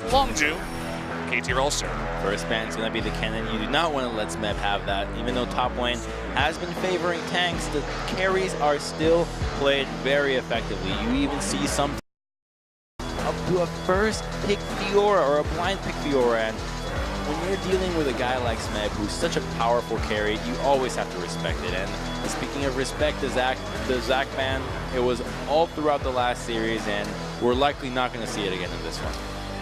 Longju, KT roster. First ban's going to be the cannon. You do not want to let Smeb have that. Even though top lane has been favoring tanks, the carries are still played very effectively. You even see some up to a first pick Fiora or a blind pick Fiora. And when you're dealing with a guy like Smeb, who's such a powerful carry, you always have to respect it. And speaking of respect, the Zac ban, it was all throughout the last series, and we're likely not going to see it again in this one.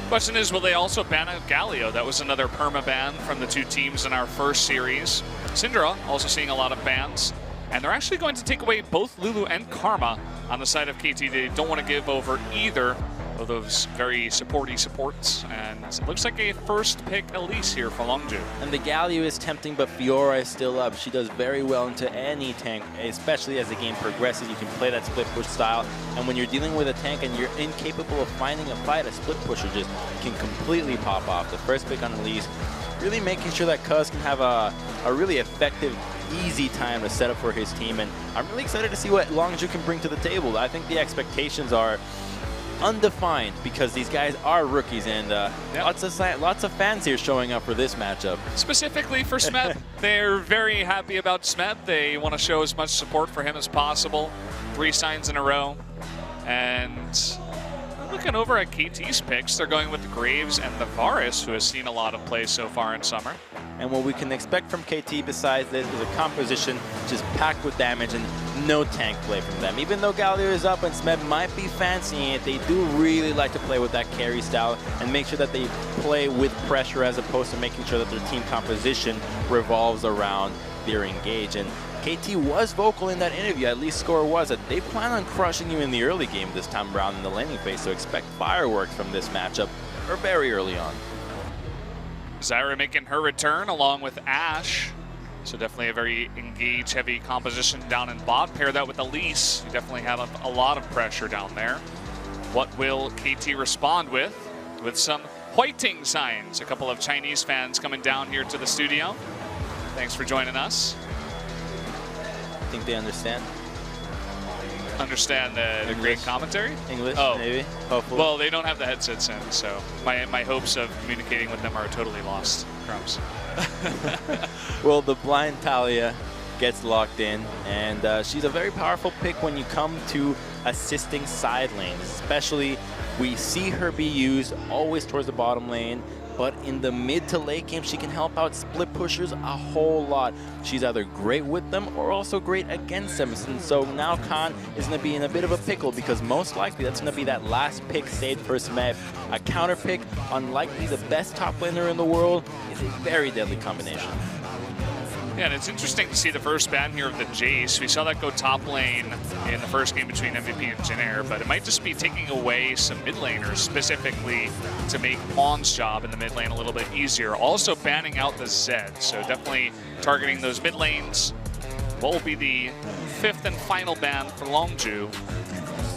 Question is, will they also ban out Galio? That was another perma-ban from the two teams in our first series. Syndra also seeing a lot of bans. And they're actually going to take away both Lulu and Karma on the side of KT. They don't want to give over either of those very supporty supports. And it looks like a first pick Elise here for Longju. And the Galio is tempting, but Fiora is still up. She does very well into any tank, especially as the game progresses. You can play that split push style. And when you're dealing with a tank and you're incapable of finding a fight, a split pusher just can completely pop off. The first pick on Elise, really making sure that Cuz can have a really effective, easy time to set up for his team. And I'm really excited to see what Longju can bring to the table. I think the expectations are undefined because these guys are rookies, and lots of fans here showing up for this matchup. Specifically for Smeb, they're very happy about Smeb. They want to show as much support for him as possible. 3 signs in a row. And looking over at KT's picks, they're going with the Graves and the Varus, who has seen a lot of play so far in summer. And what we can expect from KT besides this is a composition just packed with damage and no tank play from them. Even though Galio is up and Smeb might be fancying it, they do really like to play with that carry style and make sure that they play with pressure as opposed to making sure that their team composition revolves around their engage. And KT was vocal in that interview, at least Score was, that they plan on crushing you in the early game this time around in the laning phase, so expect fireworks from this matchup or very early on. Zyra making her return along with Ashe. So definitely a very engage-heavy composition down in bot. Pair that with Elise. You definitely have a lot of pressure down there. What will KT respond with? With some Huiting signs. A couple of Chinese fans coming down here to the studio. Thanks for joining us. I think they understand. Understand the great commentary? English, maybe, hopefully. Well, they don't have the headsets in, so my hopes of communicating with them are totally lost. Crumbs. Well, the blind Talia gets locked in, and she's a very powerful pick when you come to assisting side lanes. Especially, we see her be used always towards the bottom lane, but in the mid to late game, she can help out split pushers a whole lot. She's either great with them or also great against them. And so now Khan is going to be in a bit of a pickle because most likely that's going to be that last pick saved for Smeb. A counter pick on likely the best top laner in the world is a very deadly combination. Yeah, and it's interesting to see the first ban here of the Jace. We saw that go top lane in the first game between MVP and Jinair, but it might just be taking away some mid laners specifically to make Mon's job in the mid lane a little bit easier. Also banning out the Zed, so definitely targeting those mid lanes. What will be the 5th and final ban for Longju?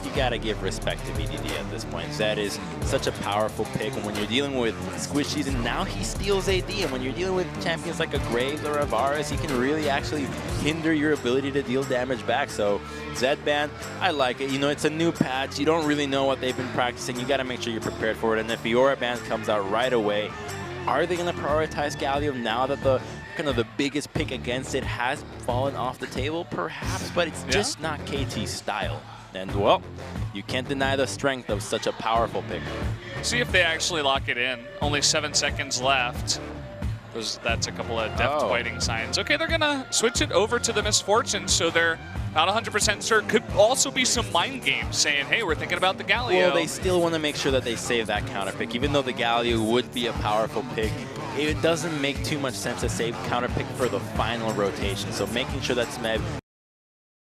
You gotta give respect to VDD at this point. Zed is such a powerful pick, and when you're dealing with squishies, and now he steals AD, and when you're dealing with champions like a Graves or a Varus, he can really actually hinder your ability to deal damage back. So Zed ban, I like it. You know, it's a new patch. You don't really know what they've been practicing. You gotta make sure you're prepared for it. And if Fiora ban comes out right away, are they gonna prioritize Galio now that the kind of the biggest pick against it has fallen off the table? Perhaps, but it's just not KT's style. And, well, you can't deny the strength of such a powerful pick. See if they actually lock it in. Only 7 seconds left. That's a couple of deft Whiting signs. Okay, they're going to switch it over to the Misfortune, so they're not 100% sure. Could also be some mind games saying, hey, we're thinking about the Galio. Well, they still want to make sure that they save that counter pick. Even though the Galio would be a powerful pick, it doesn't make too much sense to save counter pick for the final rotation. So making sure that Smeb...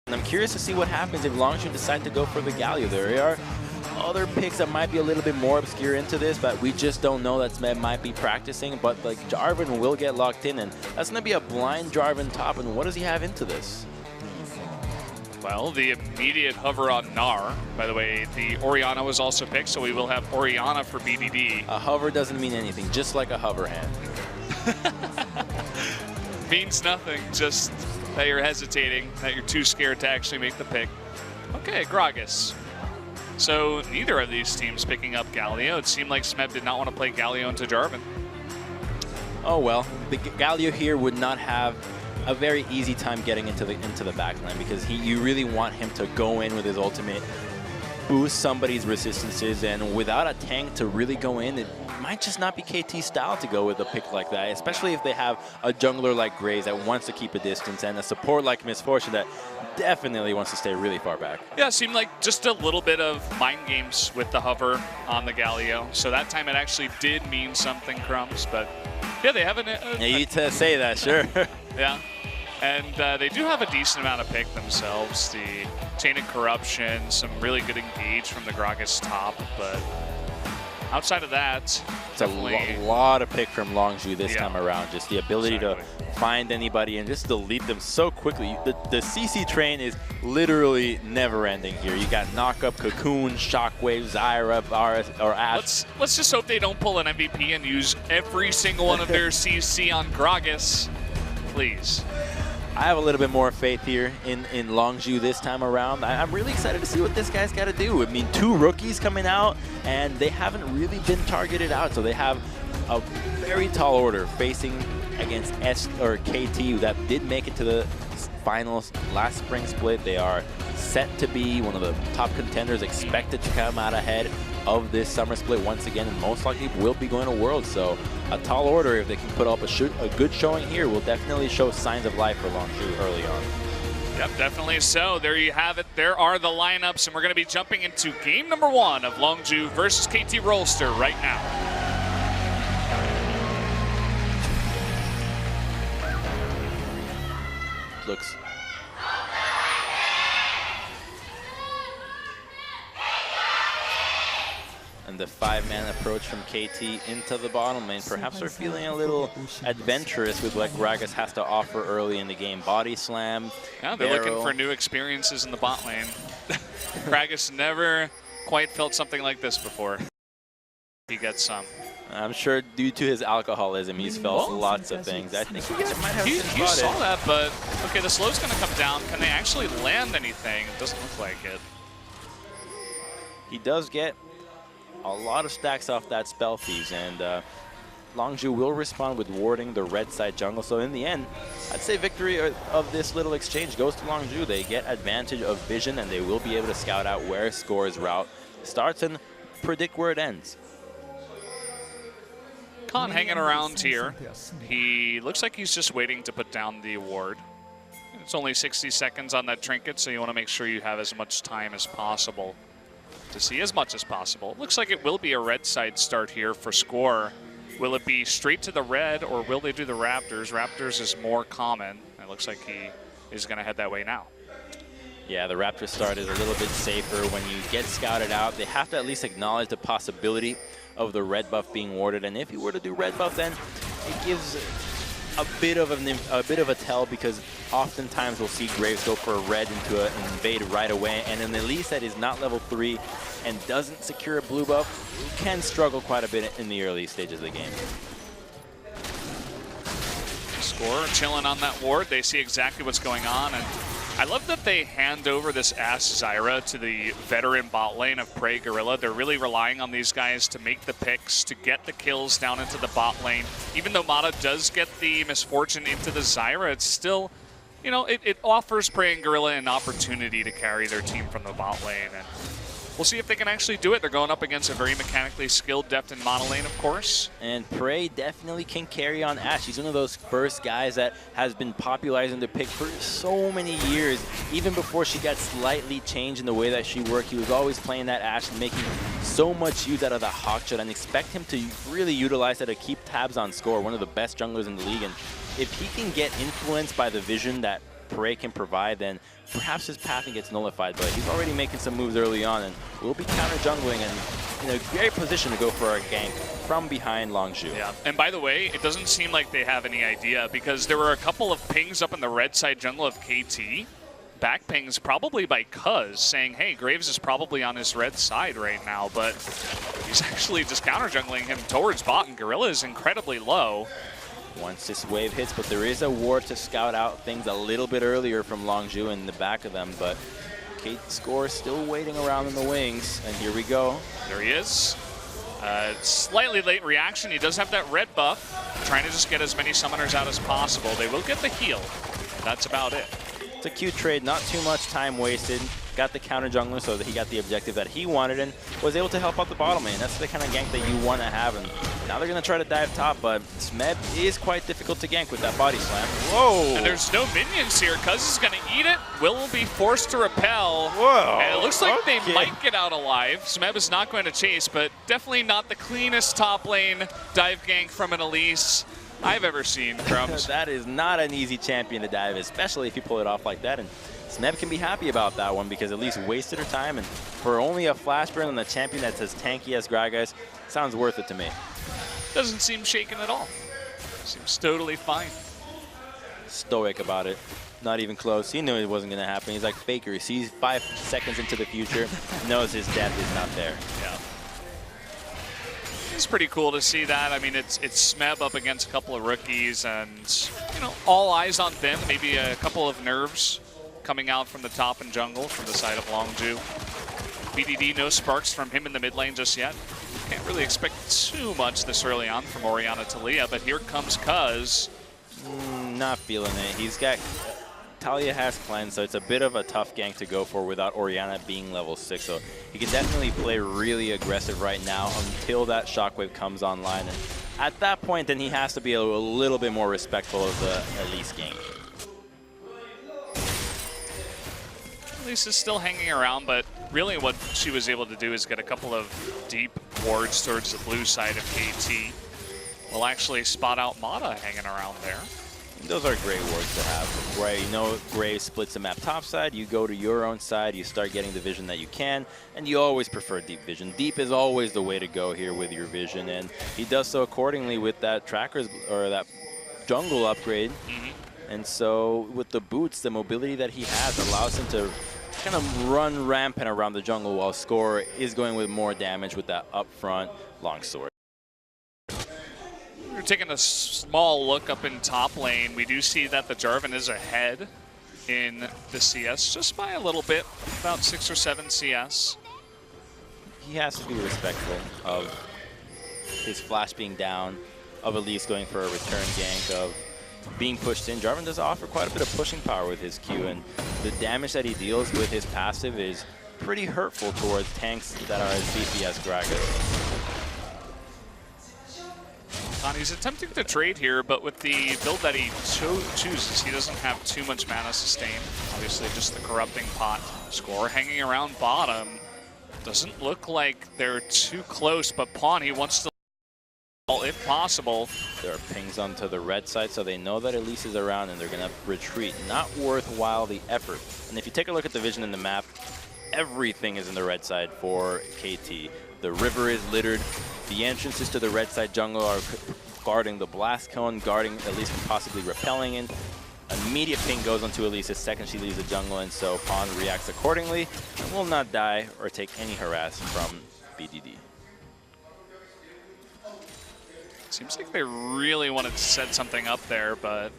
And I'm curious to see what happens if Longju decide to go for the Galio. There are other picks that might be a little bit more obscure into this, but we just don't know that Smeb might be practicing. But like Jarvan will get locked in, and that's going to be a blind Jarvan top. And what does he have into this? Well, the immediate hover on Gnar. By the way, the Orianna was also picked, so we will have Orianna for BDD. A hover doesn't mean anything, just like a hover hand. Means nothing, just that you're hesitating, that you're too scared to actually make the pick. Okay, Gragas. So neither of these teams picking up Galio. It seemed like Smeb did not want to play Galio into Jarvan. Oh well, the Galio here would not have a very easy time getting into the backline because you really want him to go in with his ultimate, boost somebody's resistances, and without a tank to really go in, it might just not be KT's style to go with a pick like that, especially if they have a jungler like Graves that wants to keep a distance and a support like Misfortune that definitely wants to stay really far back. Yeah, it seemed like just a little bit of mind games with the hover on the Galio. So that time it actually did mean something, Crumbs, but yeah, they have You need to say that, sure. Yeah, and they do have a decent amount of pick themselves. The Tainted Corruption, some really good engage from the Gragas top, but outside of that, it's a lot of pick from Longzhu this time around. Just the ability to find anybody and just delete them so quickly. The CC train is literally never ending here. You got Knockup, Cocoon, Shockwave, Zyra, RS, or Ash. Let's just hope they don't pull an MVP and use every single one of their CC on Gragas. Please. I have a little bit more faith here in Longzhu this time around. I'm really excited to see what this guy's got to do. I mean, 2 rookies coming out, and they haven't really been targeted out. So they have a very tall order facing against KT that did make it to the finals last spring split. They are set to be one of the top contenders, expected to come out ahead of this summer split once again, and most likely will be going to Worlds. So a tall order, if they can put up a good showing here, will definitely show signs of life for Longzhu early on. Yep, definitely so. There you have it. There are the lineups, and we're going to be jumping into game number 1 of Longzhu versus KT Rolster right now. Looks and the 5-man approach from KT into the bottom lane. Perhaps they're feeling a little adventurous with what Gragas has to offer early in the game. Body slam. Yeah, they're looking for new experiences in the bot lane. Gragas never quite felt something like this before. He gets some. I'm sure due to his alcoholism, he's felt lots of things. I think he saw that, but okay, the slow's going to come down. Can they actually land anything? It doesn't look like it. He does get a lot of stacks off that spell fees, and Longzhu will respond with warding the red side jungle. So in the end, I'd say victory of this little exchange goes to Longzhu. They get advantage of vision, and they will be able to scout out where Score's route starts and predict where it ends. Khan hanging around here. He looks like he's just waiting to put down the ward. It's only 60 seconds on that trinket, so you want to make sure you have as much time as possible to see as much as possible. It looks like it will be a red side start here for Score. Will it be straight to the red, or will they do the Raptors? Raptors is more common. It looks like he is going to head that way now. Yeah, the Raptor start is a little bit safer. When you get scouted out, they have to at least acknowledge the possibility of the red buff being warded. And if you were to do red buff, then it gives a bit of a tell, because oftentimes we'll see Graves go for a red into an invade right away, and an Elise that is not level 3 and doesn't secure a blue buff can struggle quite a bit in the early stages of the game. Score chilling on that ward. They see exactly what's going on, and I love that they hand over this Ash Zyra to the veteran bot lane of Prey Gorilla. They're really relying on these guys to make the picks, to get the kills down into the bot lane. Even though Mata does get the Misfortune into the Zyra, it's still, you know, it offers Prey and Gorilla an opportunity to carry their team from the bot lane. And we'll see if they can actually do it. They're going up against a very mechanically skilled Deft and Mono lane, of course. And Prey definitely can carry on Ashe. He's one of those first guys that has been popularizing the pick for so many years. Even before she got slightly changed in the way that she worked, he was always playing that Ashe and making so much use out of the Hawkshot, and expect him to really utilize that to keep tabs on Score, one of the best junglers in the league. And if he can get influenced by the vision that Prey can provide, then perhaps his pathing gets nullified, but he's already making some moves early on and will be counter-jungling and in a great position to go for a gank from behind Longzhu. Yeah, and by the way, it doesn't seem like they have any idea, because there were a couple of pings up in the red side jungle of KT. Back pings probably by Cuz saying, hey, Graves is probably on his red side right now, but he's actually just counter-jungling him towards bot, and Gorilla is incredibly low. Once this wave hits, but there is a ward to scout out things a little bit earlier from Longzhu in the back of them, but KT Kate Score still waiting around in the wings, and here we go. There he is. Slightly late reaction. He does have that red buff. Trying to just get as many summoners out as possible. They will get the heal. That's about it. It's a cute trade, not too much time wasted. Got the counter jungler so that he got the objective that he wanted and was able to help out the bottom lane. That's the kind of gank that you want to have. And now they're going to try to dive top, but Smeb is quite difficult to gank with that body slam. Whoa! And there's no minions here. Cuz is going to eat it. Will be forced to repel. Whoa! And it looks like they might get out alive. Smeb is not going to chase, but definitely not the cleanest top lane dive gank from an Elise I've ever seen. That is not an easy champion to dive, especially if you pull it off like that. And Smeb can be happy about that one because at least wasted her time. And for only a flash burn on the champion that's as tanky as Gragas, sounds worth it to me. Doesn't seem shaken at all. Seems totally fine. Stoic about it. Not even close. He knew it wasn't going to happen. He's like Faker. He sees 5 seconds into the future, knows his death is not there. Yeah. It's pretty cool to see that. I mean, it's Smeb up against a couple of rookies, and you know, all eyes on them. Maybe a couple of nerves coming out from the top and jungle from the side of Longju. BDD, no sparks from him in the mid lane just yet. Can't really expect too much this early on from Orianna Talia, but here comes Cuz. Not feeling it. He's got Talia has cleanse, so it's a bit of a tough gank to go for without Orianna being level 6. So he can definitely play really aggressive right now until that shockwave comes online. And at that point, then he has to be a little bit more respectful of the Elise game. Elise is still hanging around, but really what she was able to do is get a couple of deep wards towards the blue side of KT. We'll actually spot out Mata hanging around there. Those are great wards to have, right? You know, Gray splits the map top side, you go to your own side, you start getting the vision that you can, and you always prefer deep vision. Deep is always the way to go here with your vision, and he does so accordingly with that trackers, or that jungle upgrade. And so with the boots, the mobility that he has allows him to kind of run rampant around the jungle while Score is going with more damage with that upfront longsword. We're taking a small look up in top lane. We do see that the Jarvan is ahead in the CS just by a little bit, about 6 or 7 CS. He has to be respectful of his flash being down, of Elise going for a return gank, of being pushed in. Jarvan does offer quite a bit of pushing power with his Q, and the damage that he deals with his passive is pretty hurtful towards tanks that are as beefy as Gragas. He's attempting to trade here, but with the build that he chooses, he doesn't have too much mana sustain. Obviously, just the corrupting pot. Score hanging around bottom. Doesn't look like they're too close, but Pawn, he wants to, if possible. There are pings onto the red side, so they know that Elise is around and they're going to retreat. Not worthwhile the effort. And if you take a look at the vision in the map, everything is in the red side for KT. The river is littered. The entrances to the red side jungle are guarding the blast cone, guarding Elise from possibly repelling in. Immediate ping goes onto Elise the second she leaves the jungle, and so Pawn reacts accordingly and will not die or take any harass from BDD. Seems like they really wanted to set something up there, but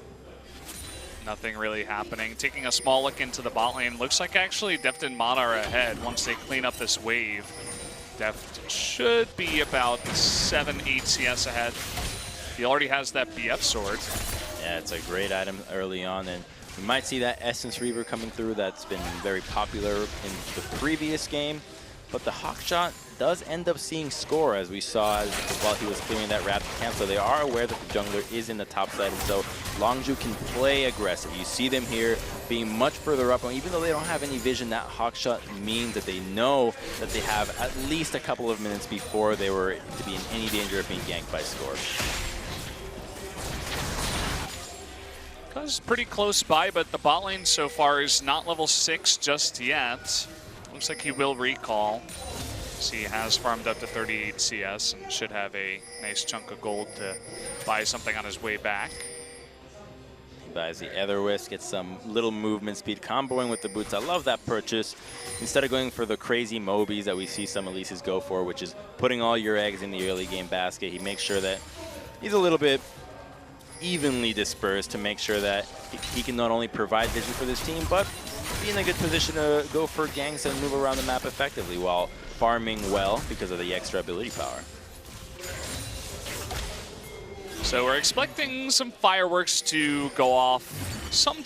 nothing really happening. Taking a small look into the bot lane, looks like actually Deft and Mata are ahead once they clean up this wave. Deft should be about 7-8 CS ahead. He already has that BF sword. Yeah, it's a great item early on, and we might see that Essence Reaver coming through. That's been very popular in the previous game. But the Hawkshot does end up seeing Score, as we saw while he was clearing that Raptor camp. So they are aware that the jungler is in the top side, and so Longju can play aggressive. You see them here being much further up, and even though they don't have any vision, that Hawkshot means that they know that they have at least a couple of minutes before they were to be in any danger of being ganked by Score. Cuz pretty close by, but the bot lane so far is not level 6 just yet. Looks like he will recall. So he has farmed up to 38 CS and should have a nice chunk of gold to buy something on his way back. He buys the Etherwisp, gets some little movement speed, comboing with the boots. I love that purchase. Instead of going for the crazy Mobies that we see some Elises go for, which is putting all your eggs in the early game basket, he makes sure that he's a little bit evenly dispersed to make sure that he can not only provide vision for this team, but be be in a good position to go for ganks and move around the map effectively while farming well because of the extra ability power. So we're expecting some fireworks to go off sometime.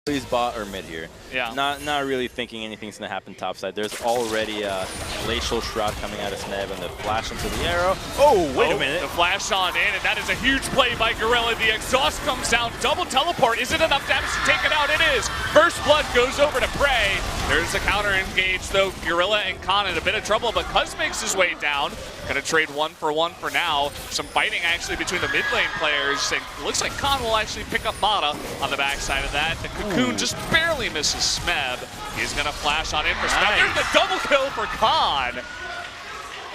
Please bot or mid here. Yeah. Not really thinking anything's going to happen topside. There's already a glacial shroud coming out of Smeb and the flash into the arrow. Oh, wait a minute. The flash on in, and that is a huge play by Gorilla. The exhaust comes down, double teleport. Is it enough damage to take it out? It is. First blood goes over to Prey. There's the counter engage, though. Gorilla and Khan in a bit of trouble, but Cuz makes his way down. Gonna trade 1-for-1 for now. Some fighting actually between the mid lane players. And it looks like Khan will actually pick up Mata on the backside of that. The Cocoon just barely misses Smeb. He's gonna flash on in for Smeb. There's the double kill for Khan.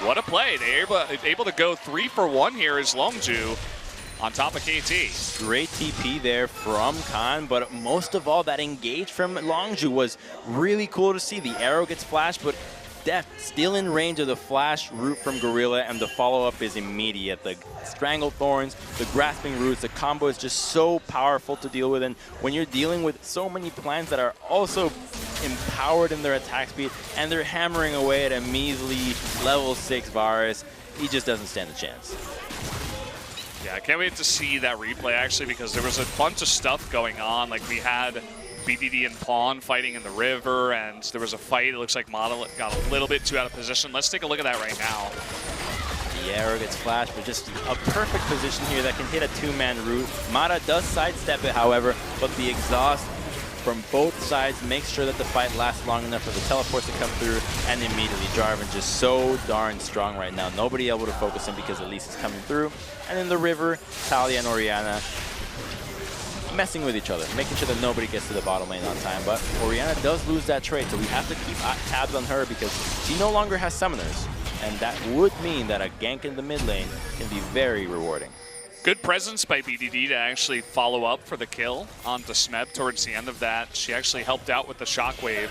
What a play. They're able to go 3-for-1 here as Longju on top of KT. Great TP there from Khan, but most of all, that engage from Longju was really cool to see. The arrow gets flashed, but Deft still in range of the flash root from Gorilla, and the follow-up is immediate. The Strangled Thorns, the Grasping Roots, the combo is just so powerful to deal with, and when you're dealing with so many plants that are also empowered in their attack speed, and they're hammering away at a measly level 6 Varus, he just doesn't stand a chance. Yeah, I can't wait to see that replay actually, because there was a bunch of stuff going on. Like we had BDD and Pawn fighting in the river, and there was a fight. It looks like Mata got a little bit too out of position. Let's take a look at that right now. The arrow gets flashed, but just a perfect position here that can hit a two-man root. Mata does sidestep it, however, but the exhaust from both sides makes sure that the fight lasts long enough for the teleports to come through, and immediately Jarvan just so darn strong right now. Nobody able to focus him because Elise is coming through. And in the river, Talia and Orianna messing with each other, making sure that nobody gets to the bottom lane on time. But Orianna does lose that trade, so we have to keep tabs on her because she no longer has summoners. And that would mean that a gank in the mid lane can be very rewarding. Good presence by BDD to actually follow up for the kill onto Smeb towards the end of that. She actually helped out with the shockwave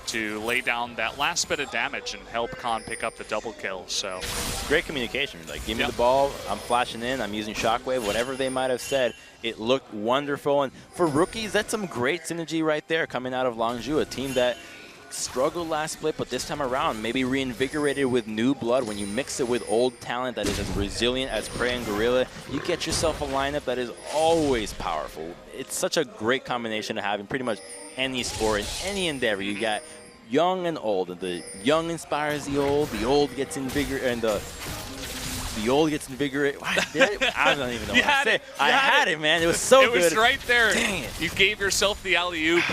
to lay down that last bit of damage and help Khan pick up the double kill. So great communication. Like, give me the ball, I'm flashing in, I'm using shockwave, whatever they might have said. It looked wonderful. And for rookies, that's some great synergy right there coming out of Longju, a team that struggled last split, but this time around maybe reinvigorated with new blood. When you mix it with old talent that is as resilient as Prey and Gorilla, you get yourself a lineup that is always powerful. It's such a great combination to have in pretty much any sport, in any endeavor. You got young and old, and the young inspires the old gets invigorated, and the old gets invigorated. I don't even know what to say. I had it, man. It was so good. It was right there. Dang it. You gave yourself the alley-oop,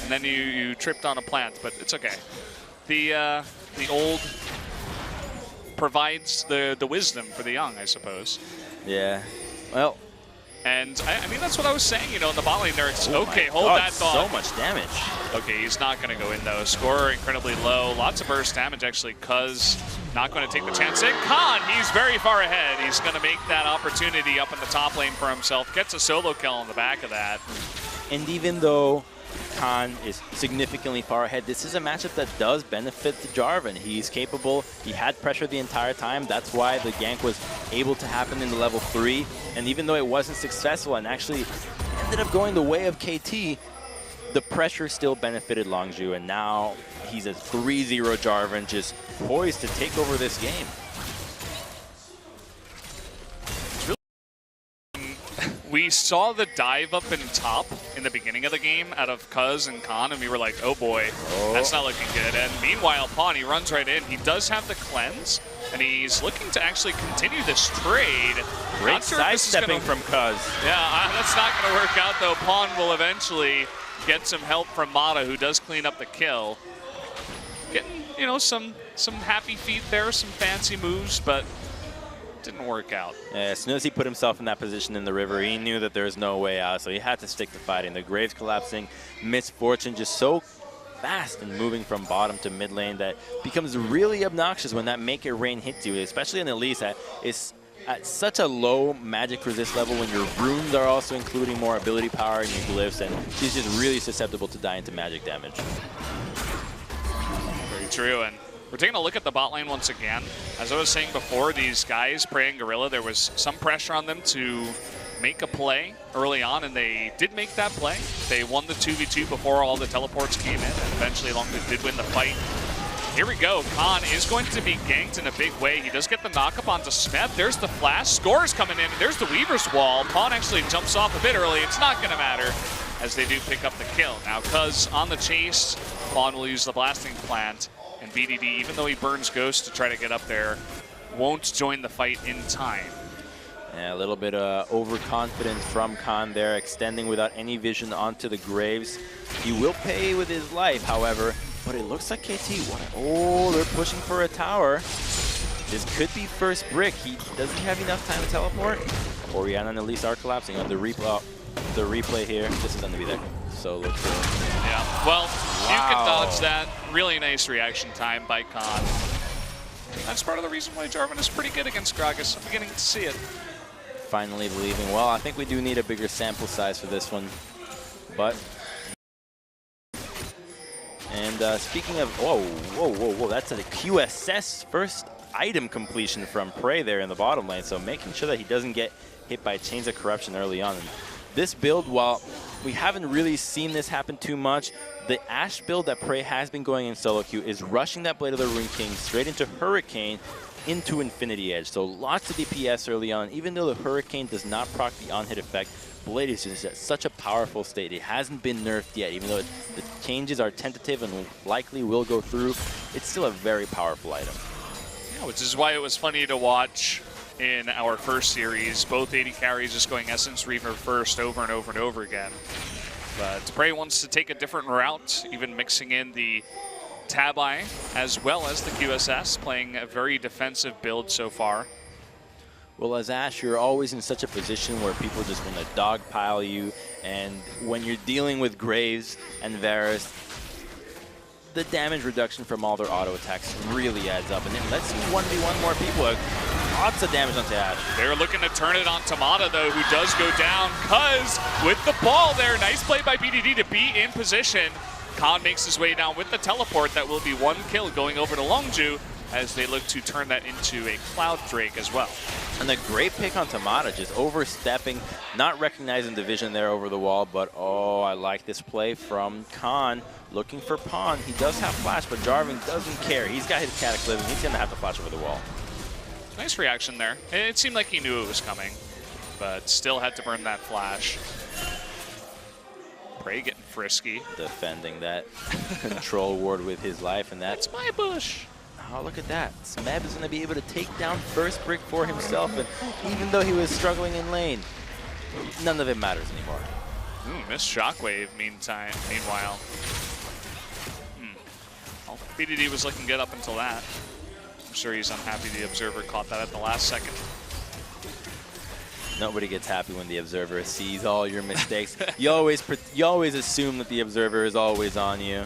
and then you tripped on a plant, but it's okay. The old provides the wisdom for the young, I suppose. Yeah. Well. And I mean, that's what I was saying, you know, in the bot lane there. It's okay, hold that thought. So much damage. Okay, he's not going to go in though. Score incredibly low. Lots of burst damage actually, Cuz not going to take the chance. And Khan, he's very far ahead. He's going to make that opportunity up in the top lane for himself. Gets a solo kill on the back of that. And even though Khan is significantly far ahead, this is a matchup that does benefit the Jarvan. He's capable. He had pressure the entire time. That's why the gank was able to happen in the level 3. And even though it wasn't successful and actually ended up going the way of KT, the pressure still benefited Longju. And now he's a 3-0 Jarvan, just poised to take over this game. We saw the dive up in top in the beginning of the game out of Cuz and Khan, and we were like, oh boy, that's not looking good. And meanwhile, Pawn, he runs right in. He does have the cleanse, and he's looking to actually continue this trade. Great sidestepping from Cuz. Yeah, that's not going to work out, though. Pawn will eventually get some help from Mata, who does clean up the kill. Getting, you know, some happy feet there, some fancy moves, but didn't work out. Yeah, as soon as he put himself in that position in the river, he knew that there was no way out, so he had to stick to fighting. The Graves collapsing, Misfortune just so fast and moving from bottom to mid lane that becomes really obnoxious when that Make It Rain hits you, especially in Elise that is at such a low magic resist level when your runes are also including more ability power in your glyphs, and she's just really susceptible to dying to magic damage. Very true. And we're taking a look at the bot lane once again. As I was saying before, these guys, Prey and Gorilla, there was some pressure on them to make a play early on, and they did make that play. They won the 2v2 before all the teleports came in, and eventually Longju did win the fight. Here we go. Khan is going to be ganked in a big way. He does get the knock-up onto Smeb. There's the flash. Score is coming in, and there's the Weaver's Wall. Pawn actually jumps off a bit early. It's not going to matter, as they do pick up the kill. Now, Cuz on the chase, Pawn will use the blasting plant, and BDD, even though he burns Ghost to try to get up there, won't join the fight in time. Yeah, a little bit overconfidence from Khan there, extending without any vision onto the Graves. He will pay with his life, however, but it looks like KT, oh, they're pushing for a tower. This could be first brick. Doesn't have enough time to teleport. Orianna and Elise are collapsing on the replay here. This is going to be there. So look for it. Yeah, well, you can dodge that. Really nice reaction time by Khan. That's part of the reason why Jarvan is pretty good against Gragas. I'm beginning to see it. Finally believing. Well, I think we do need a bigger sample size for this one. But... And speaking of... Whoa. That's a QSS first item completion from Prey there in the bottom lane. So making sure that he doesn't get hit by Chains of Corruption early on. And this build, while we haven't really seen this happen too much, the Ashe build that Prey has been going in solo queue is rushing that Blade of the Rune King straight into Hurricane into Infinity Edge. So lots of DPS early on. Even though the Hurricane does not proc the on-hit effect, Blade is just at such a powerful state. It hasn't been nerfed yet. Even though the changes are tentative and likely will go through, it's still a very powerful item. Yeah, which is why it was funny to watch in our first series, both AD carries just going Essence Reaver first over and over and over again. But Prey wants to take a different route, even mixing in the Tabi as well as the QSS, playing a very defensive build so far. Well, as Ashe, you're always in such a position where people just want to dogpile you, and when you're dealing with Graves and Varus, the damage reduction from all their auto attacks really adds up, and then let's see 1v1 more people. Lots of damage onto Ashe. They're looking to turn it on Tamada, though, who does go down. Cuz with the ball there. Nice play by BDD to be in position. Khan makes his way down with the teleport. That will be one kill going over to Longju as they look to turn that into a Cloud Drake as well. And a great pick on Tamada, just overstepping, not recognizing the vision there over the wall, but oh, I like this play from Khan. Looking for Pawn. He does have flash, but Jarvan doesn't care. He's got his Cataclysm. He's going to have to flash over the wall. Nice reaction there. It seemed like he knew it was coming, but still had to burn that flash. Prey getting frisky. Defending that control ward with his life, and that's my bush. Oh, look at that. Smeb is going to be able to take down first brick for himself, and even though he was struggling in lane, none of it matters anymore. Ooh, missed Shockwave meanwhile. Well, BDD was looking good up until that. I'm sure he's unhappy the Observer caught that at the last second. Nobody gets happy when the Observer sees all your mistakes. you always assume that the Observer is always on you.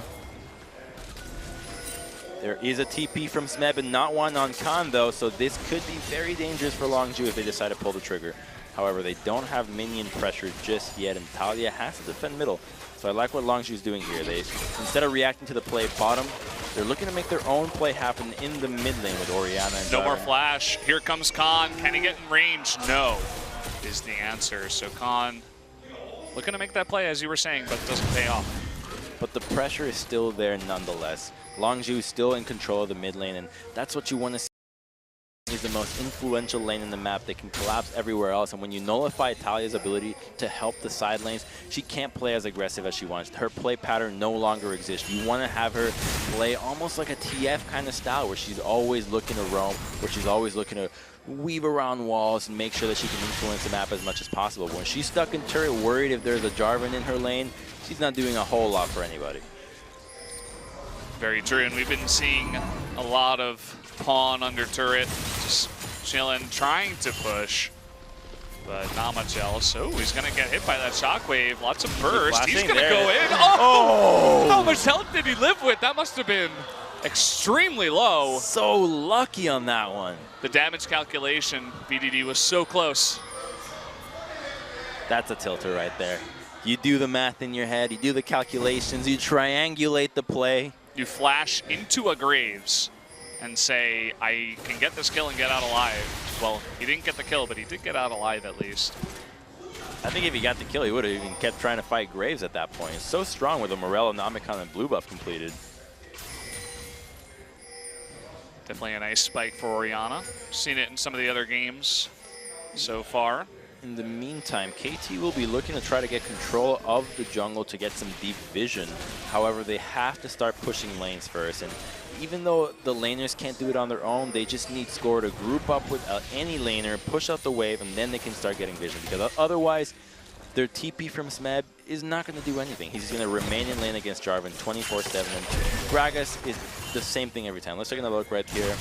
There is a TP from Smeb and not one on Khan, though, so this could be very dangerous for Longju if they decide to pull the trigger. However, they don't have minion pressure just yet, and Talia has to defend middle. So I like what Longju's doing here. They, instead of reacting to the play bottom, they're looking to make their own play happen in the mid lane with Orianna and No Jarvan. more flash. Here comes Khan. Can he get in range? No, is the answer. So Khan looking to make that play, as you were saying, but it doesn't pay off. But the pressure is still there nonetheless. Longju is still in control of the mid lane, and that's what you want to see. Is the most influential lane in the map. They can collapse everywhere else, and when you nullify Talia's ability to help the side lanes, she can't play as aggressive as she wants. Her play pattern no longer exists. You want to have her play almost like a TF kind of style, where she's always looking to roam, where she's always looking to weave around walls and make sure that she can influence the map as much as possible. When she's stuck in turret, worried if there's a Jarvan in her lane, she's not doing a whole lot for anybody. Very true, and we've been seeing a lot of Pawn under turret, just chilling, trying to push, but not much else. Oh, he's gonna get hit by that Shockwave. Lots of burst. He's gonna go in. Oh! How much health did he live with? That must have been extremely low. So lucky on that one. The damage calculation, BDD was so close. That's a tilter right there. You do the math in your head, you do the calculations, you triangulate the play. You flash into a Graves and say, I can get this kill and get out alive. Well, he didn't get the kill, but he did get out alive at least. I think if he got the kill, he would have even kept trying to fight Graves at that point. It's so strong with a Morello, Namicon, and blue buff completed. Definitely a nice spike for Orianna. Seen it in some of the other games so far. In the meantime, KT will be looking to try to get control of the jungle to get some deep vision. However, they have to start pushing lanes first. And even though the laners can't do it on their own, they just need Score to group up with any laner, push out the wave, and then they can start getting vision. Because otherwise, their TP from Smeb is not going to do anything. He's going to remain in lane against Jarvan 24/7. And Gragas is the same thing every time. Let's take another look right here.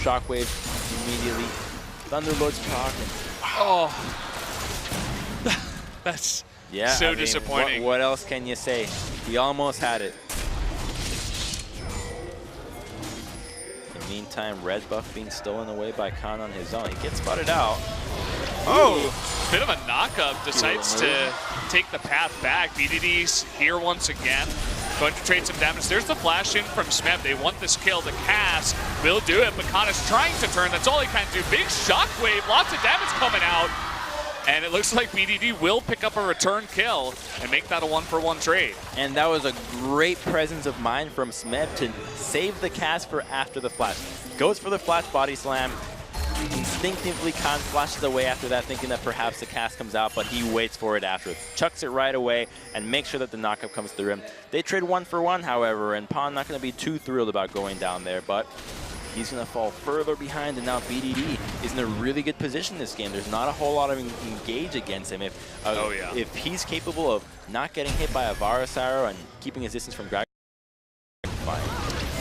Shockwave immediately. Thunderlord's proc. Oh. That's so disappointing. What else can you say? He almost had it. In the meantime, red buff being stolen away by Khan on his own. He gets spotted out. Oh, bit of a knockup. Decides to take the path back. BDD's here once again. Going to trade some damage. There's the flash in from Smeb. They want this kill. The cast will do it, but Khan is trying to turn. That's all he can do. Big shockwave. Lots of damage coming out. And it looks like BDD will pick up a return kill and make that a 1-for-1 trade. And that was a great presence of mind from Smeb to save the cast for after the flash. Goes for the flash body slam. Instinctively, Khan flashes away after that, thinking that perhaps the cast comes out, but he waits for it after. Chucks it right away and makes sure that the knockup comes through him. They trade 1-for-1, however, and Pawn not going to be too thrilled about going down there, but he's going to fall further behind, and now BDD is in a really good position this game. There's not a whole lot of engage against him. If he's capable of not getting hit by a Varus arrow and keeping his distance from Gragas, fine.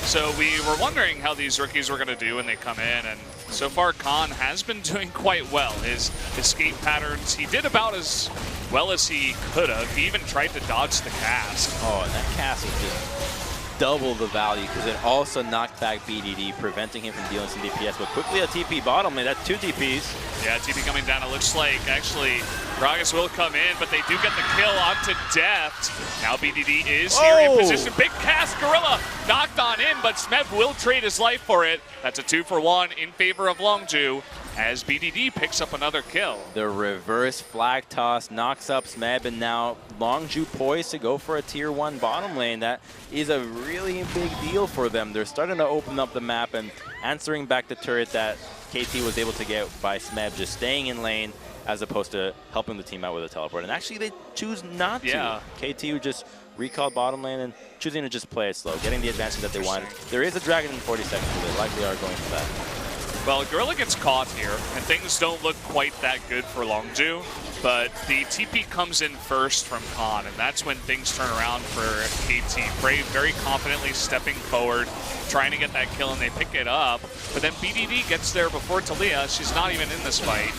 So we were wondering how these rookies were going to do when they come in, and so far Khan has been doing quite well. His escape patterns, he did about as well as he could have. He even tried to dodge the cast. Oh, and that cast was just double the value because it also knocked back BDD, preventing him from dealing some DPS. But quickly a TP bottom lane. That's 2 TPs. Yeah, TP coming down. It looks like actually Gragas will come in, but they do get the kill onto Deft. Now BDD is here in position. Big cast, Gorilla knocked on in, but Smeb will trade his life for it. That's a 2-for-1 in favor of Longju as BDD picks up another kill. The reverse flag toss knocks up Smeb, and now Longju poised to go for a tier 1 bottom lane. That is a really big deal for them. They're starting to open up the map and answering back the turret that KT was able to get by Smeb, just staying in lane as opposed to helping the team out with a teleport. And actually they choose not to. Yeah. KT who just recalled bottom lane and choosing to just play it slow, getting the advantage that they wanted. There is a dragon in 40 seconds, so they likely are going for that. Well, Gorilla gets caught here, and things don't look quite that good for Longju, but the TP comes in first from Khan, and that's when things turn around for KT. Brave very confidently stepping forward, trying to get that kill, and they pick it up, but then BDD gets there before Talia. She's not even in this fight,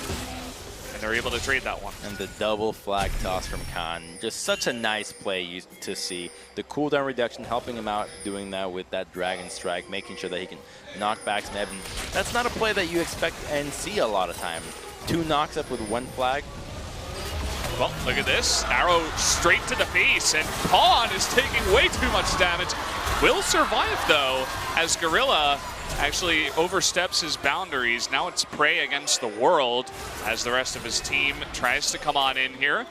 and they're able to trade that one. And the double flag toss from Khan, just such a nice play to see. The cooldown reduction helping him out, doing that with that Dragon Strike, making sure that he can knock back Smeb. And that's not a play that you expect and see a lot of time. 2 knocks up with 1 flag. Well, look at this. Arrow straight to the face, and Pawn is taking way too much damage. Will survive, though, as Gorilla actually oversteps his boundaries. Now it's prey against the world as the rest of his team tries to come on in here.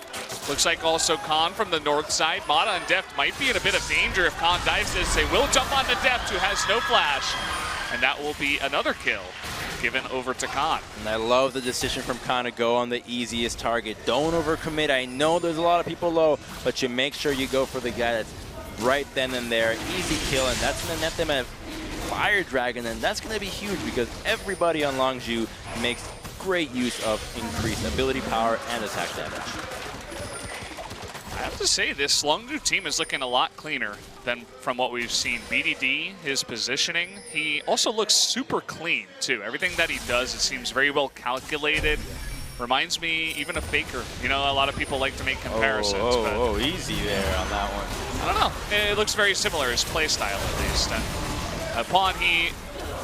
Looks like also Khan from the north side. Mata and Deft might be in a bit of danger if Khan dives this. They will jump on the Deft, who has no flash, and that will be another kill given over to Khan. And I love the decision from Khan to go on the easiest target. Don't overcommit. I know there's a lot of people low, but you make sure you go for the guy that's right then and there. Easy kill, and that's going to net them a Fire Dragon, and that's going to be huge because everybody on Longju makes great use of increased ability power and attack damage. I have to say, this Longju team is looking a lot cleaner than from what we've seen. BDD, his positioning, he also looks super clean too. Everything that he does, it seems very well calculated. Reminds me even of Faker. You know, a lot of people like to make comparisons. Oh, easy there on that one. I don't know. It looks very similar, his play style at least. And Pawn, he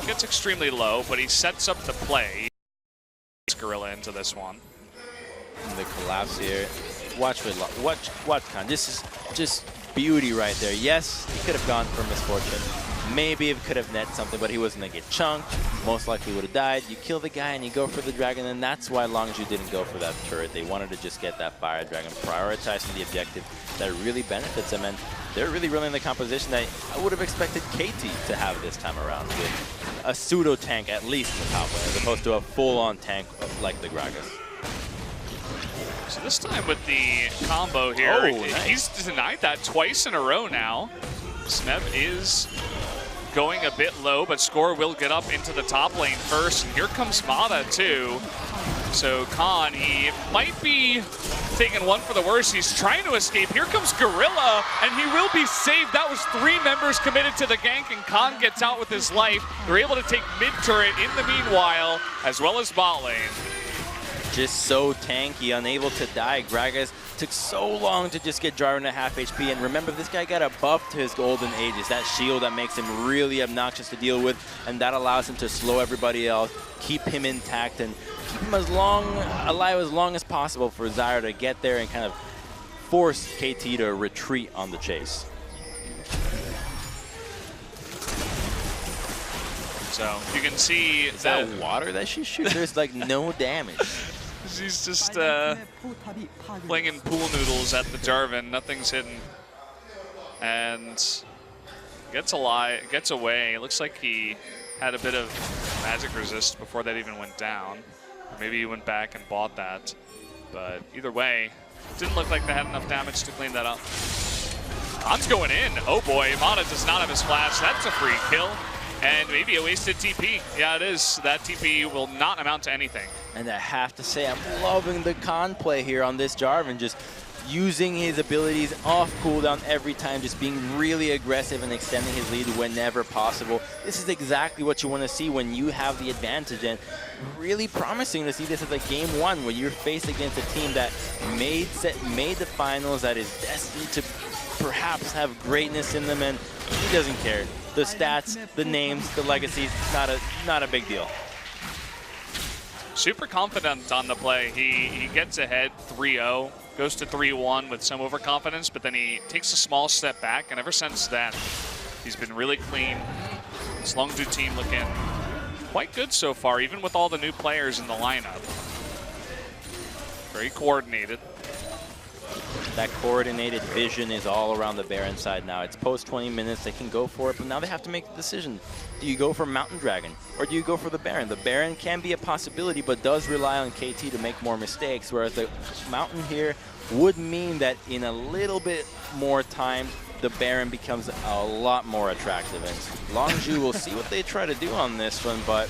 gets extremely low, but he sets up the play. Gorilla into this one. And the collapse here. Watch Khan. This is just beauty right there. Yes, he could have gone for misfortune. maybe it could have net something, but he was going to get chunked. Most likely would have died. You kill the guy and you go for the dragon, and that's why Longzhu didn't go for that turret. They wanted to just get that fire dragon, prioritizing the objective that really benefits them, and they're really in the composition that I would have expected KT to have this time around, with a pseudo tank at least in the top lane, as opposed to a full-on tank like the Gragas. So this time with the combo here, he's denied that twice in a row now. Smeb is going a bit low, but Score will get up into the top lane first. And here comes Mata too. So Khan, he might be taking one for the worse. He's trying to escape. Here comes Gorilla, and he will be saved. That was 3 members committed to the gank, and Khan gets out with his life. They're able to take mid-turret in the meanwhile, as well as bot lane. Just so tanky, unable to die. Gragas took so long to just get Jarvan at half HP, and remember, this guy got a buff to his golden ages, that shield that makes him really obnoxious to deal with, and that allows him to slow everybody else, keep him intact, and keep him alive as long as possible for Zyra to get there and kind of force KT to retreat on the chase. So you can see Is that water that she shoots? There's like no damage. She's just flinging pool noodles at the Jarvan. Nothing's hidden. And gets away. It looks like he had a bit of magic resist before that even went down. Maybe he went back and bought that. But either way, it didn't look like they had enough damage to clean that up. Khan's going in. Oh boy, Mata does not have his flash. That's a free kill. And maybe a wasted TP. Yeah, it is. That TP will not amount to anything. And I have to say, I'm loving the Khan play here on this Jarvan, just using his abilities off cooldown every time, just being really aggressive and extending his lead whenever possible. This is exactly what you want to see when you have the advantage, and really promising to see this as a game 1 where you're faced against a team that made the finals, that is destined to perhaps have greatness in them, and he doesn't care. The stats, the names, the legacies, not a big deal. Super confident on the play. He gets ahead 3-0, goes to 3-1 with some overconfidence, but then he takes a small step back, and ever since then, he's been really clean. This Longzhu team looking quite good so far, even with all the new players in the lineup. Very coordinated. That coordinated vision is all around the Baron side now. It's post 20 minutes, they can go for it, but now they have to make the decision. Do you go for Mountain Dragon, or do you go for the Baron? The Baron can be a possibility, but does rely on KT to make more mistakes, whereas the Mountain here would mean that in a little bit more time, the Baron becomes a lot more attractive. And Longzhu will see what they try to do on this one, but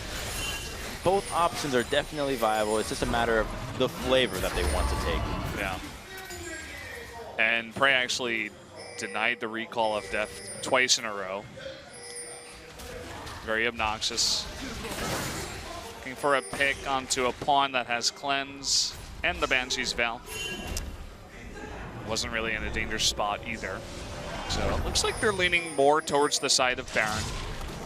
both options are definitely viable. It's just a matter of the flavor that they want to take. Yeah. And Prey actually denied the recall of death twice in a row. Very obnoxious. Looking for a pick onto a pawn that has cleanse and the Banshee's Veil. Wasn't really in a dangerous spot either. So it looks like they're leaning more towards the side of Baron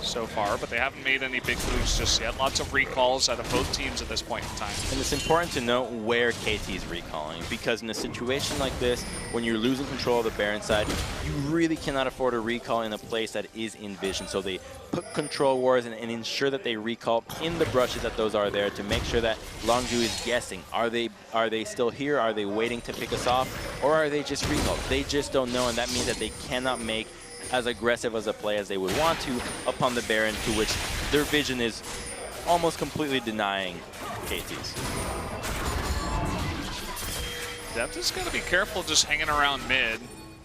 so far, but they haven't made any big moves just yet. Lots of recalls out of both teams at this point in time. And it's important to note where KT's recalling, because in a situation like this, when you're losing control of the Baron side, you really cannot afford a recall in a place that is in vision. So they put control wards and ensure that they recall in the brushes that those are there to make sure that Longzhu is guessing. Are they still here? Are they waiting to pick us off? Or are they just recalled? They just don't know, and that means that they cannot make as aggressive as a play as they would want to upon the Baron, to which their vision is almost completely denying KT's. Deft is going to be careful just hanging around mid.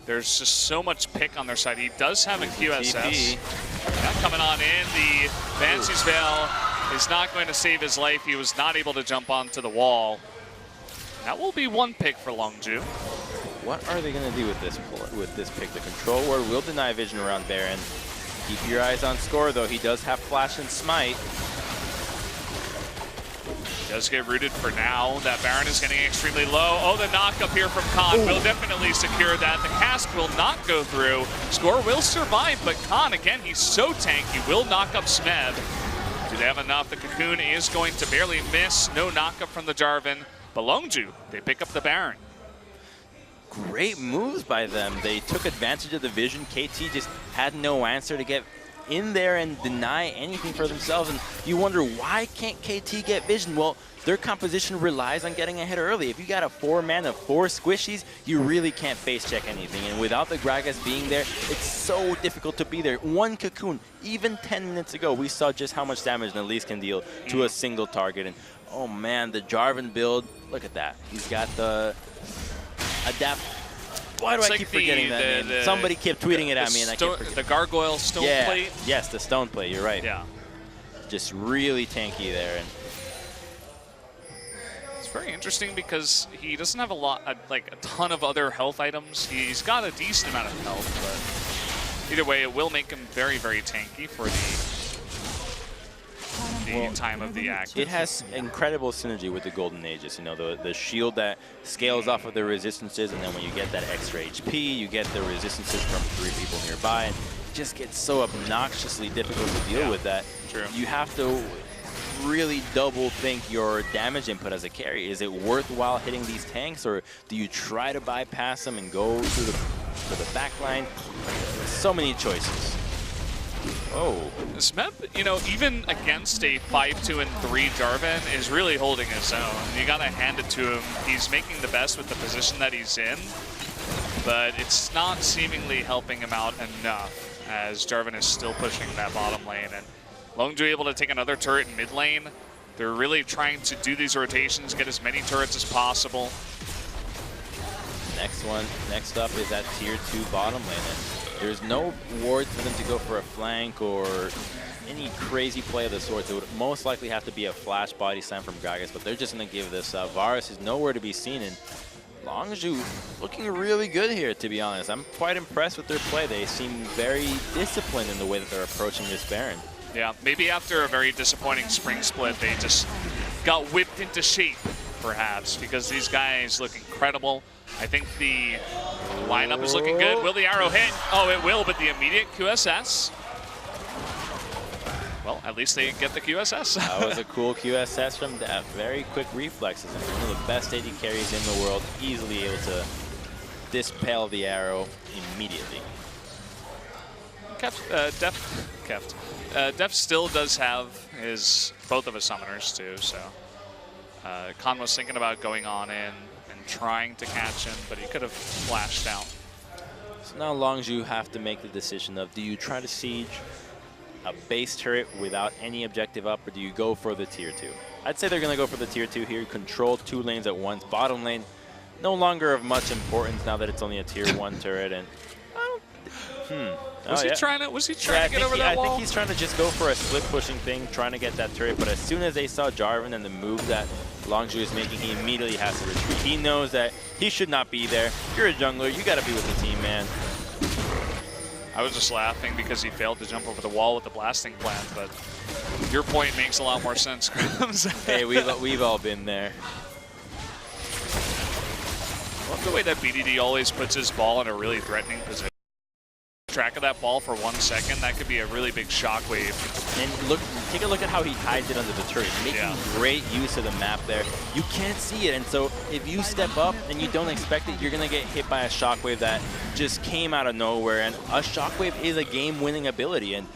There's just so much pick on their side. He does have a QSS. Yeah, coming on in, the Banshee's Veil is not going to save his life. He was not able to jump onto the wall. That will be 1 pick for Longzhu. What are they going to do with this pick? The control ward will deny vision around Baron. Keep your eyes on Score, though. He does have Flash and Smite. Does get rooted for now. That Baron is getting extremely low. Oh, the knock up here from Khan will definitely secure that. The cast will not go through. Score will survive, but Khan, again, he's so tanky, will knock up Smeb. Do they have enough? The Cocoon is going to barely miss. No knockup from the Jarvan. But Longzhu, they pick up the Baron. Great moves by them. They took advantage of the vision. KT just had no answer to get in there and deny anything for themselves. And you wonder, why can't KT get vision? Well, their composition relies on getting ahead early. If you got a 4-man of 4 squishies, you really can't face check anything. And without the Gragas being there, it's so difficult to be there. One cocoon, even 10 minutes ago, we saw just how much damage an Elise can deal to a single target. And oh man, the Jarvan build, look at that. He's got the adapt. Why do I keep forgetting that name? Somebody kept tweeting it at me and I kept forgetting. The Gargoyle Stone Plate? Yes, the Stone Plate, you're right. Yeah. Just really tanky there. And it's very interesting because he doesn't have like a ton of other health items. He's got a decent amount of health, but either way, it will make him very, very tanky for the time of the act. It has incredible synergy with the Golden Aegis. You know, the shield that scales off of the resistances, and then when you get that extra HP, you get the resistances from 3 people nearby. And it just gets so obnoxiously difficult to deal with that. True. You have to really double think your damage input as a carry. Is it worthwhile hitting these tanks, or do you try to bypass them and go to the back line? So many choices. Oh. Smeb, you know, even against a 5-2 and 3 Jarvan, is really holding his own. You gotta hand it to him. He's making the best with the position that he's in, but it's not seemingly helping him out enough as Jarvan is still pushing that bottom lane. And Longju able to take another turret in mid lane. They're really trying to do these rotations, get as many turrets as possible. Next up is that tier 2 bottom lane. And there's no ward for them to go for a flank or any crazy play of the sorts. It would most likely have to be a flash body slam from Gragas, but they're just going to give this up. Varus is nowhere to be seen, and Longju looking really good here, to be honest. I'm quite impressed with their play. They seem very disciplined in the way that they're approaching this Baron. Yeah, maybe after a very disappointing spring split, they just got whipped into shape, perhaps, because these guys look incredible. I think the lineup is looking good. Will the arrow hit? Oh, it will, but the immediate QSS. Well, at least they get the QSS. That was a cool QSS from that. Very quick reflexes. And one of the best AD carries in the world, easily able to dispel the arrow immediately. Def still does have both of his summoners too, so Khan was thinking about going on in and trying to catch him, but he could have flashed out. So now Longju have to make the decision of, do you try to siege a base turret without any objective up, or do you go for the tier 2? I'd say they're going to go for the tier 2 here, control 2 lanes at once. Bottom lane, no longer of much importance now that it's only a tier 1 turret. And Was he trying to get over that wall? I think he's trying to just go for a split pushing thing, trying to get that turret. But as soon as they saw Jarvan and the move that Longju is making, he immediately has to retreat. He knows that he should not be there. You're a jungler. You got to be with the team, man. I was just laughing because he failed to jump over the wall with the blasting plan, but your point makes a lot more sense, Crims. Hey, we've all been there. I love the way that BDD always puts his ball in a really threatening position. Track of that ball for 1 second, that could be a really big shockwave. And take a look at how he hides it under the turret, making great use of the map there. You can't see it, and so if you step up and you don't expect it, you're gonna get hit by a shockwave that just came out of nowhere. And a shockwave is a game-winning ability, and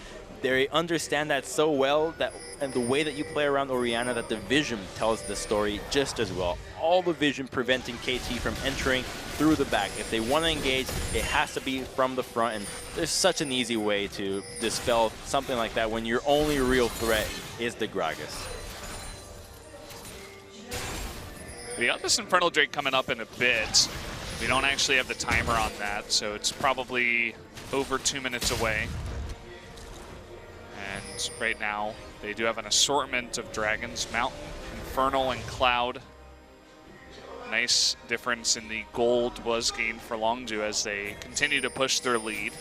they understand that so well, that and the way that you play around Orianna, that the vision tells the story just as well. All the vision preventing KT from entering through the back. If they want to engage, it has to be from the front, and there's such an easy way to dispel something like that when your only real threat is the Gragas. We got this Infernal Drake coming up in a bit. We don't actually have the timer on that, so it's probably over 2 minutes away. And right now, they do have an assortment of dragons, Mountain, Infernal, and Cloud. Nice difference in the gold was gained for Longju as they continue to push their lead.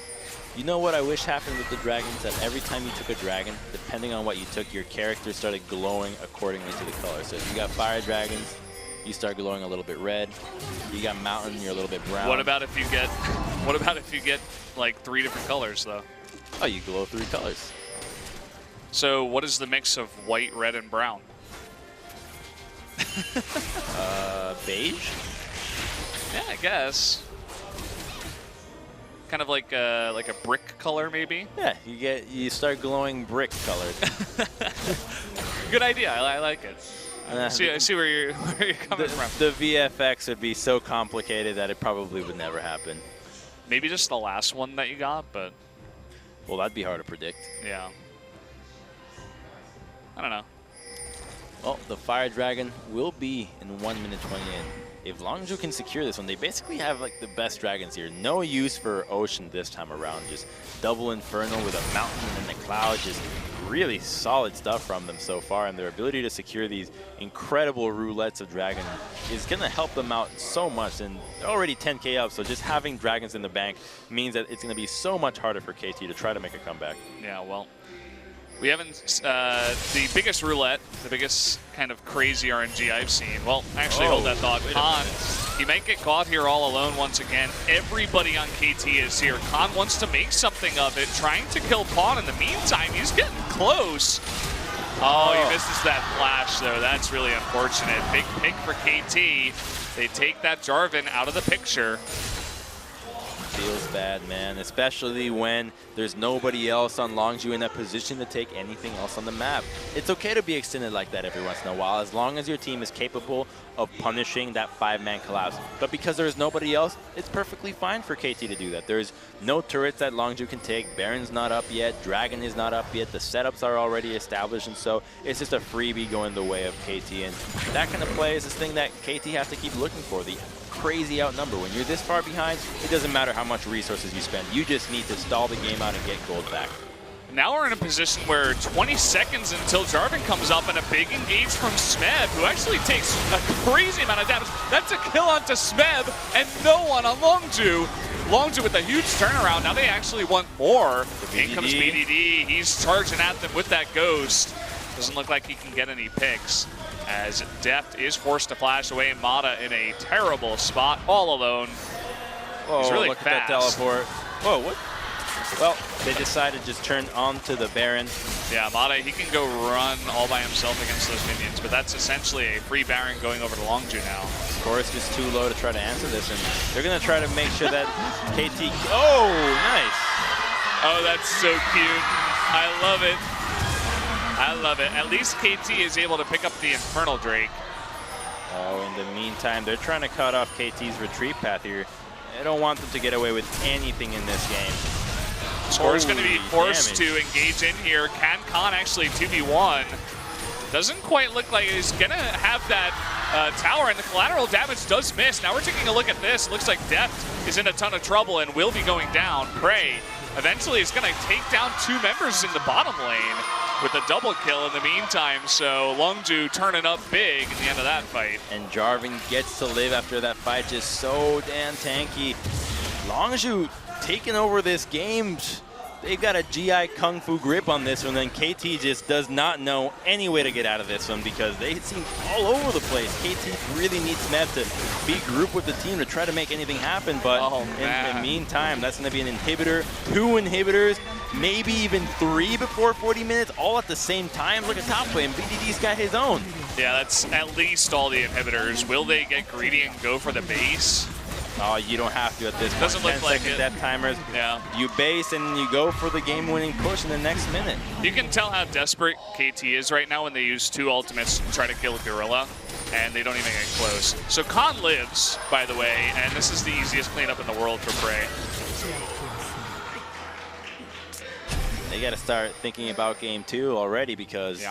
You know what I wish happened with the dragons? That every time you took a dragon, depending on what you took, your character started glowing accordingly to the color. So if you got fire dragons, you start glowing a little bit red. You got mountain, you're a little bit brown. What about if you get like 3 different colors though? Oh, you glow 3 colors. So what is the mix of white, red, and brown? Beige? Yeah, I guess. kind of like a brick color, maybe. Yeah, you start glowing brick colored. Good idea. I like it. I see where you're coming from. The VFX would be so complicated that it probably would never happen. Maybe just the last one that you got, but well, that'd be hard to predict. Yeah. I don't know. Well, the Fire Dragon will be in 1 minute 28. If Longzhu can secure this one, they basically have like the best dragons here. No use for Ocean this time around. Just double Inferno with a mountain and a cloud. Just really solid stuff from them so far. And their ability to secure these incredible roulettes of dragon is going to help them out so much. And they're already 10k up, so just having dragons in the bank means that it's going to be so much harder for KT to try to make a comeback. Yeah, well, we haven't, the biggest roulette, the biggest kind of crazy RNG I've seen. Well, actually, hold that thought. Khan, he might get caught here all alone once again. Everybody on KT is here. Khan wants to make something of it, trying to kill Pawn. In the meantime, he's getting close. Oh, he misses that flash, though. That's really unfortunate. Big pick for KT. They take that Jarvan out of the picture. Feels bad, man, especially when there's nobody else on Longzhu in that position to take anything else on the map. It's okay to be extended like that every once in a while, as long as your team is capable of punishing that 5-man collapse. But because there is nobody else, it's perfectly fine for KT to do that. There's no turrets that Longzhu can take. Baron's not up yet. Dragon is not up yet. The setups are already established, and so it's just a freebie going the way of KT. And that kind of play is this thing that KT has to keep looking for. The crazy outnumber. When you're this far behind, it doesn't matter how much resources you spend. You just need to stall the game out and get gold back. Now we're in a position where 20 seconds until Jarvan comes up, and a big engage from Smeb, who actually takes a crazy amount of damage. That's a kill onto Smeb, and no one on Longzhu. Longzhu with a huge turnaround. Now they actually want more. In comes BDD. He's charging at them with that Ghost. Doesn't look like he can get any picks, as Deft is forced to flash away. Mata in a terrible spot, all alone. Whoa, he's really look fast. at that teleport. Whoa, what? Well, they decided to just turn onto the Baron. Yeah, Mata, he can go run all by himself against those minions, but that's essentially a free Baron going over to Longzhu now. Score is just too low to try to answer this, and they're going to try to make sure that KT... Oh, nice. Oh, that's so cute. I love it. I love it. At least KT is able to pick up the Infernal Drake. Oh, in the meantime, they're trying to cut off KT's retreat path here. They don't want them to get away with anything in this game. Score's going to be forced to engage in here. Can Khan actually 2v1? Doesn't quite look like he's going to have that tower, and the collateral damage does miss. Now we're taking a look at this. Looks like Deft is in a ton of trouble and will be going down. Prey eventually is going to take down 2 members in the bottom lane with a double kill in the meantime. So Longzhu turning up big in the end of that fight. And Jarvan gets to live after that fight, just so damn tanky. Longzhu taking over this game. They've got a GI Kung Fu grip on this one, and KT just does not know any way to get out of this one because they seem all over the place. KT really needs Smeb to be grouped with the team to try to make anything happen, but in the meantime, that's going to be an inhibitor, 2 inhibitors, maybe even 3 before 40 minutes, all at the same time. Look at top lane, BDD's got his own. Yeah, that's at least all the inhibitors. Will they get greedy and go for the base? Oh, you don't have to at this point. Doesn't look like it. Death timers. Yeah. You base and you go for the game-winning push in the next minute. You can tell how desperate KT is right now when they use 2 ultimates to try to kill Gorilla, and they don't even get close. So Khan lives, by the way, and this is the easiest cleanup in the world for Prey. They got to start thinking about game 2 already, because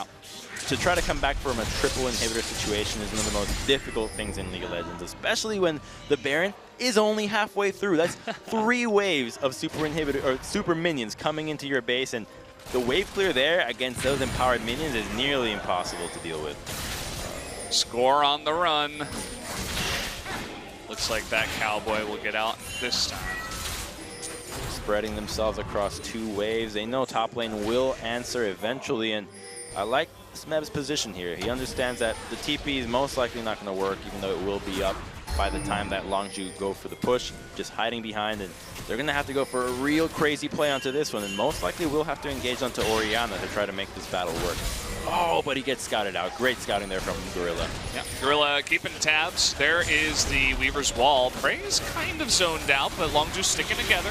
to try to come back from a triple inhibitor situation is one of the most difficult things in League of Legends, especially when the Baron is only halfway through. That's 3 waves of super inhibitor or super minions coming into your base, and the wave clear there against those empowered minions is nearly impossible to deal with. Score on the run. Looks like that Cowboy will get out this time. Spreading themselves across 2 waves. They know top lane will answer eventually, and I like Smeb's position here. He understands that the TP is most likely not going to work, even though it will be up by the time that Longzhu go for the push, just hiding behind, and they're going to have to go for a real crazy play onto this one, and most likely will have to engage onto Orianna to try to make this battle work. Oh, but he gets scouted out. Great scouting there from Gorilla. Yeah, Gorilla keeping tabs. There is the Weaver's Wall. Prey is kind of zoned out, but Longju sticking together.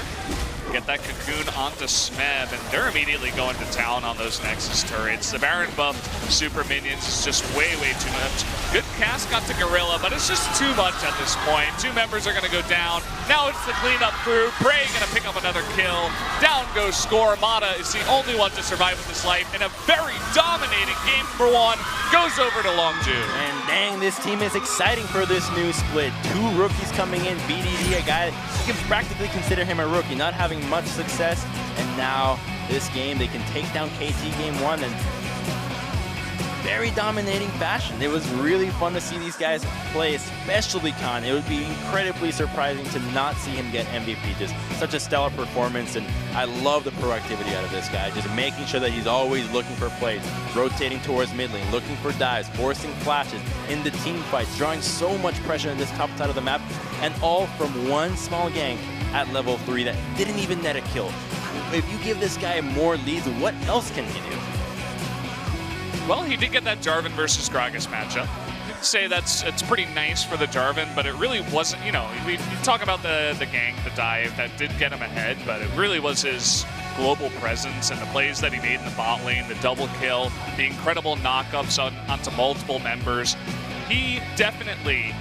Get that cocoon onto Smeb, and they're immediately going to town on those Nexus turrets. The Baron buff super minions is just way too much. Good cast got to Gorilla, but it's just too much at this point. 2 members are going to go down. Now it's the cleanup crew. Prey going to pick up another kill. Down goes Score. Mata is the only one to survive with his life in a very dominating game. Number 1 goes over to Longju. And dang, this team is exciting for this new split. 2 rookies coming in. BDD, a guy, you can practically consider him a rookie, not having much success. And now this game, they can take down KT game 1 and very dominating fashion. It was really fun to see these guys play, especially Khan. It would be incredibly surprising to not see him get MVP. Just such a stellar performance, and I love the proactivity out of this guy. Just making sure that he's always looking for plays, rotating towards mid lane, looking for dives, forcing flashes in the team fights, drawing so much pressure in this top side of the map, and all from one small gang at level 3 that didn't even net a kill. If you give this guy more leads, what else can he do? Well, he did get that Jarvan versus Gragas matchup. I'd say it's pretty nice for the Jarvan, but it really wasn't, you know, we talk about the gank, the dive, that did get him ahead, but it really was his global presence and the plays that he made in the bot lane, the double kill, the incredible knockups onto multiple members. He definitely